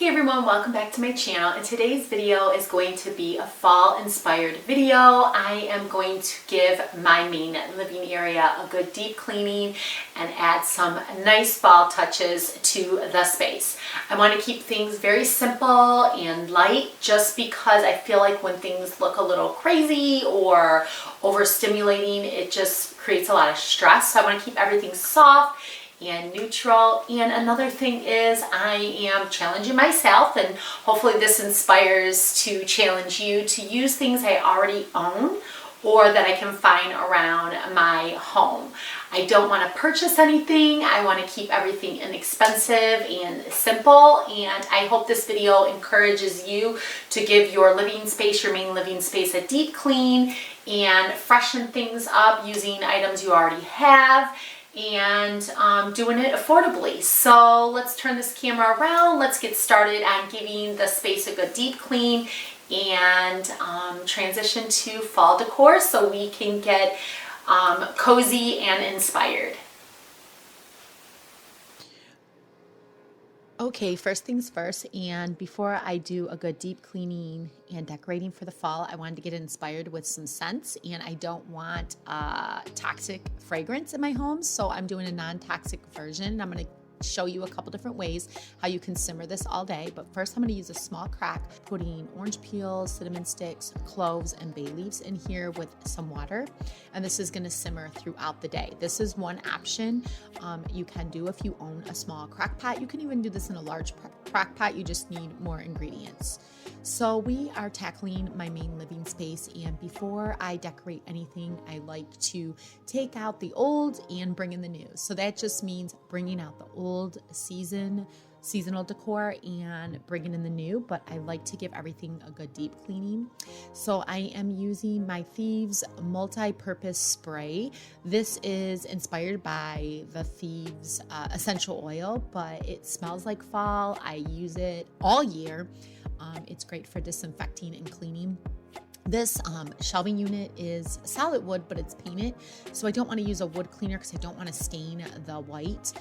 Hey everyone, welcome back to my channel, and today's video is going to be a fall inspired video. I am going to give my main living area a good deep cleaning and add some nice fall touches to the space. I want to keep things very simple and light just because I feel like when things look a little crazy or overstimulating, it just creates a lot of stress. So I want to keep everything soft and neutral. And another thing is I am challenging myself, and hopefully this inspires to challenge you to use things I already own or that I can find around my home. I don't want to purchase anything. I want to keep everything inexpensive and simple, and I hope this video encourages you to give your living space, your main living space, a deep clean and freshen things up using items you already have and doing it affordably. So let's turn this camera around. Let's get started on giving the space a good deep clean and transition to fall decor so we can get cozy and inspired. Okay, first things first, and before I do a good deep cleaning and decorating for the fall, I wanted to get inspired with some scents, and I don't want toxic fragrance in my home, so I'm doing a non-toxic version. I'm going to show you a couple different ways how you can simmer this all day, but first I'm going to use a small crack, putting orange peels, cinnamon sticks, cloves, and bay leaves in here with some water, and this is going to simmer throughout the day. This is one option you can do if you own a small crock pot. You can even do this in a large crock pot. You just need more ingredients. So we are tackling my main living space, and before I decorate anything, I like to take out the old and bring in the new. So that just means bringing out the old seasonal decor and bringing in the new, but I like to give everything a good deep cleaning. So I am using my Thieves multi-purpose spray. This is inspired by the Thieves essential oil, but it smells like fall. I use it all year. It's great for disinfecting and cleaning. This shelving unit is solid wood, but it's painted, so I don't want to use a wood cleaner because I don't want to stain the white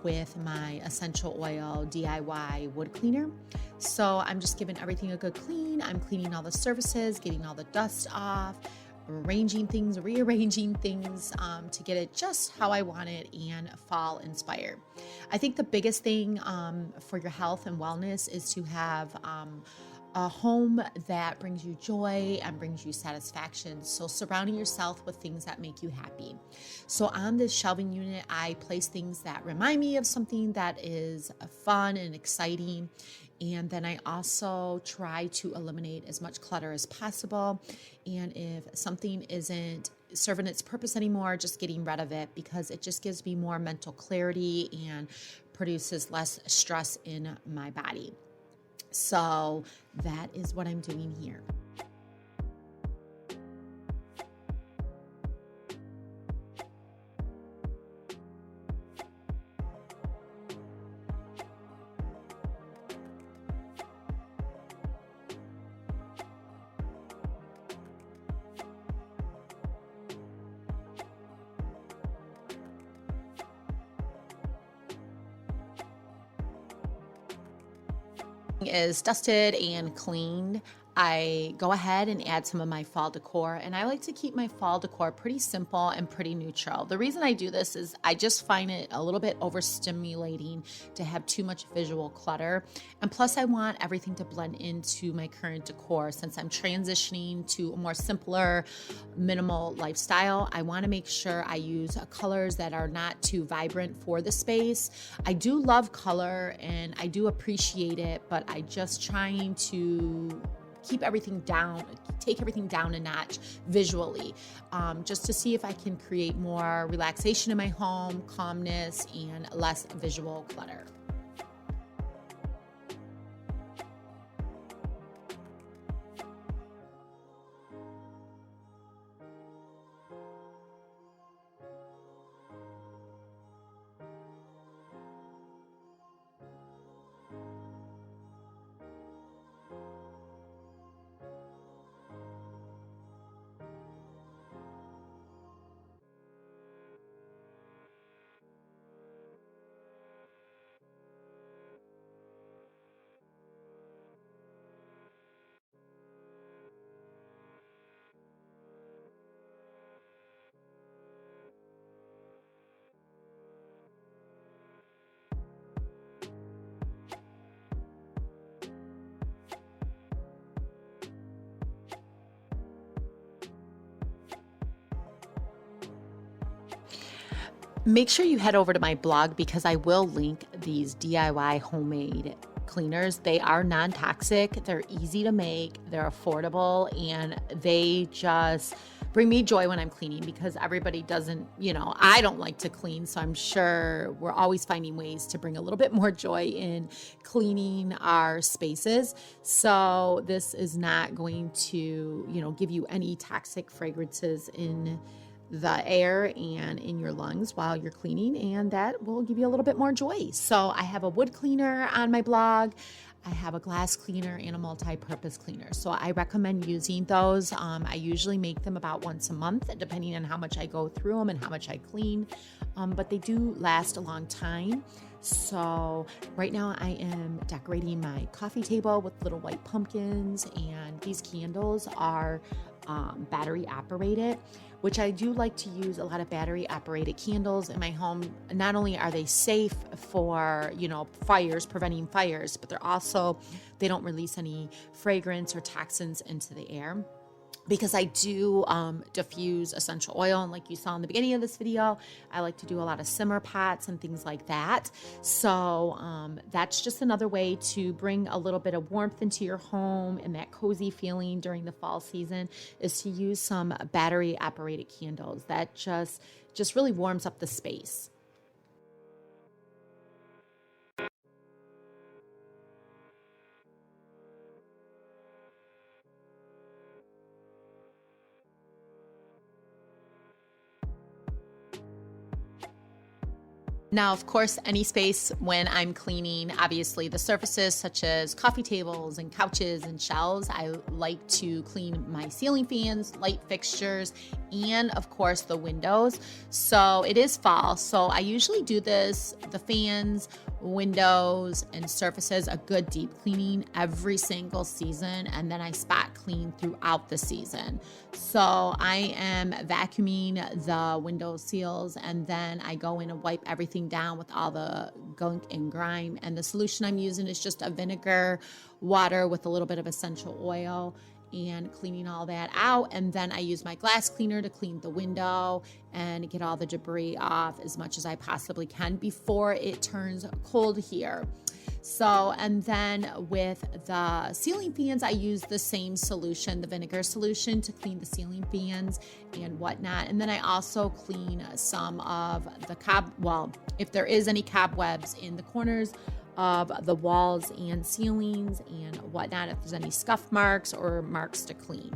with my essential oil DIY wood cleaner. So I'm just giving everything a good clean. I'm cleaning all the surfaces, getting all the dust off, arranging things, rearranging things to get it just how I want it and fall inspired. I think the biggest thing for your health and wellness is to have a home that brings you joy and brings you satisfaction. So surrounding yourself with things that make you happy. So on this shelving unit, I place things that remind me of something that is fun and exciting. And then I also try to eliminate as much clutter as possible. And if something isn't serving its purpose anymore, just getting rid of it, because it just gives me more mental clarity and produces less stress in my body. So that is what I'm doing here. Is dusted and cleaned, I go ahead and add some of my fall decor, and I like to keep my fall decor pretty simple and pretty neutral. The reason I do this is I just find it a little bit overstimulating to have too much visual clutter, and plus I want everything to blend into my current decor. Since I'm transitioning to a more simpler, minimal lifestyle, I want to make sure I use colors that are not too vibrant for the space. I do love color and I do appreciate it, but I just trying to keep everything down, take everything down a notch visually, just to see if I can create more relaxation in my home, calmness, and less visual clutter. Make sure you head over to my blog because I will link these DIY homemade cleaners. They are non-toxic, they're easy to make, they're affordable, and they just bring me joy when I'm cleaning because everybody doesn't, I don't like to clean, so I'm sure we're always finding ways to bring a little bit more joy in cleaning our spaces. So this is not going to, give you any toxic fragrances in the air and in your lungs while you're cleaning, and that will give you a little bit more joy. So I have a wood cleaner on my blog, I have a glass cleaner, and a multi-purpose cleaner. So I recommend using those. I usually make them about once a month, depending on how much I go through them and how much I clean, but they do last a long time. So right now I am decorating my coffee table with little white pumpkins, and these candles are battery operated, which I do like to use a lot of battery operated candles in my home. Not only are they safe for, fires, preventing fires, but they don't release any fragrance or toxins into the air. Because I do diffuse essential oil, and like you saw in the beginning of this video, I like to do a lot of simmer pots and things like that. So that's just another way to bring a little bit of warmth into your home and that cozy feeling during the fall season, is to use some battery operated candles. That just really warms up the space. Now, of course, any space when I'm cleaning, obviously the surfaces such as coffee tables and couches and shelves, I like to clean my ceiling fans, light fixtures, and of course the windows. So it is fall, so I usually do this, the fans, windows, and surfaces, a good deep cleaning every single season, and then I spot clean throughout the season. So I am vacuuming the window seals, and then I go in and wipe everything down with all the gunk and grime. And the solution I'm using is just a vinegar water with a little bit of essential oil, and cleaning all that out. And then I use my glass cleaner to clean the window and get all the debris off as much as I possibly can before it turns cold here. So, and then with the ceiling fans, I use the same solution, the vinegar solution, to clean the ceiling fans and whatnot. And then I also clean some of the if there is any cobwebs in the corners of the walls and ceilings and whatnot, if there's any scuff marks or marks to clean.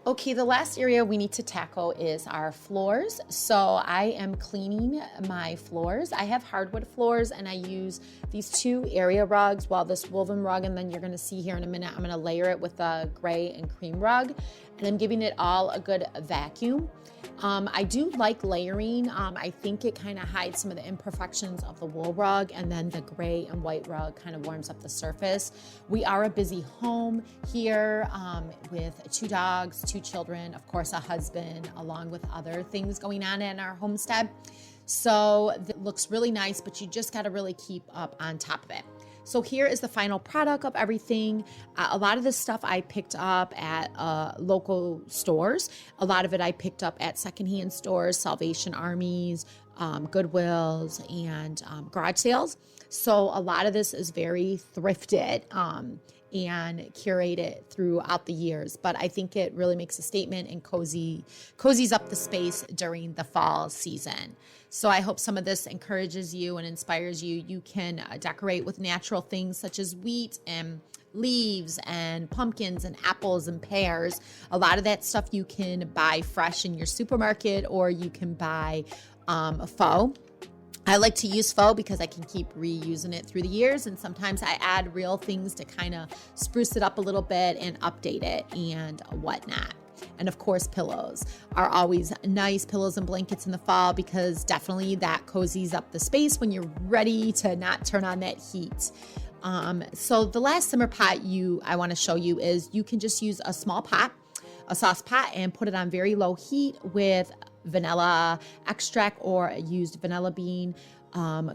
Okay, the last area we need to tackle is our floors. So I am cleaning my floors. I have hardwood floors, and I use these two area rugs, this woven rug, and then you're gonna see here in a minute, I'm gonna layer it with a gray and cream rug, and I'm giving it all a good vacuum. I do like layering. I think it kind of hides some of the imperfections of the wool rug, and then the gray and white rug kind of warms up the surface. We are a busy home here with 2 dogs, 2 children, of course a husband, along with other things going on in our homestead. So it looks really nice, but you just got to really keep up on top of it. So here is the final product of everything. A lot of this stuff I picked up at local stores. A lot of it I picked up at secondhand stores, Salvation Armies, Goodwills, and garage sales. So a lot of this is very thrifted and curated throughout the years. But I think it really makes a statement and cozies up the space during the fall season. So I hope some of this encourages you and inspires you. You can decorate with natural things such as wheat and leaves and pumpkins and apples and pears. A lot of that stuff you can buy fresh in your supermarket, or you can buy a faux. I like to use faux because I can keep reusing it through the years, and sometimes I add real things to kind of spruce it up a little bit and update it and whatnot. And of course, pillows are always nice, pillows and blankets in the fall, because definitely that cozies up the space when you're ready to not turn on that heat. So the last simmer pot I want to show you is you can just use a small pot, a sauce pot, and put it on very low heat with vanilla extract or used vanilla bean,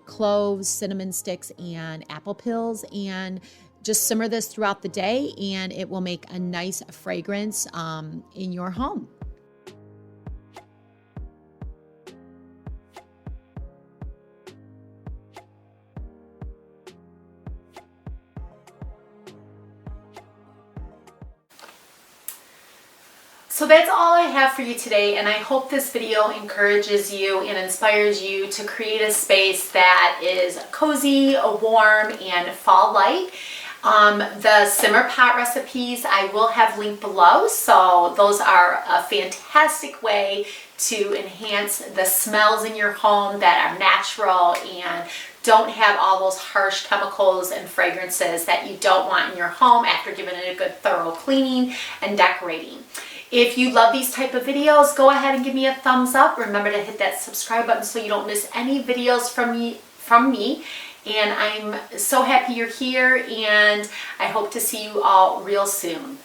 cloves, cinnamon sticks, and apple pills, and just simmer this throughout the day, and it will make a nice fragrance in your home. So that's all I have for you today, and I hope this video encourages you and inspires you to create a space that is cozy, warm, and fall-like. The simmer pot recipes I will have linked below, so those are a fantastic way to enhance the smells in your home that are natural and don't have all those harsh chemicals and fragrances that you don't want in your home after giving it a good thorough cleaning and decorating. If you love these type of videos, go ahead and give me a thumbs up. Remember to hit that subscribe button so you don't miss any videos from me. And I'm so happy you're here, and I hope to see you all real soon.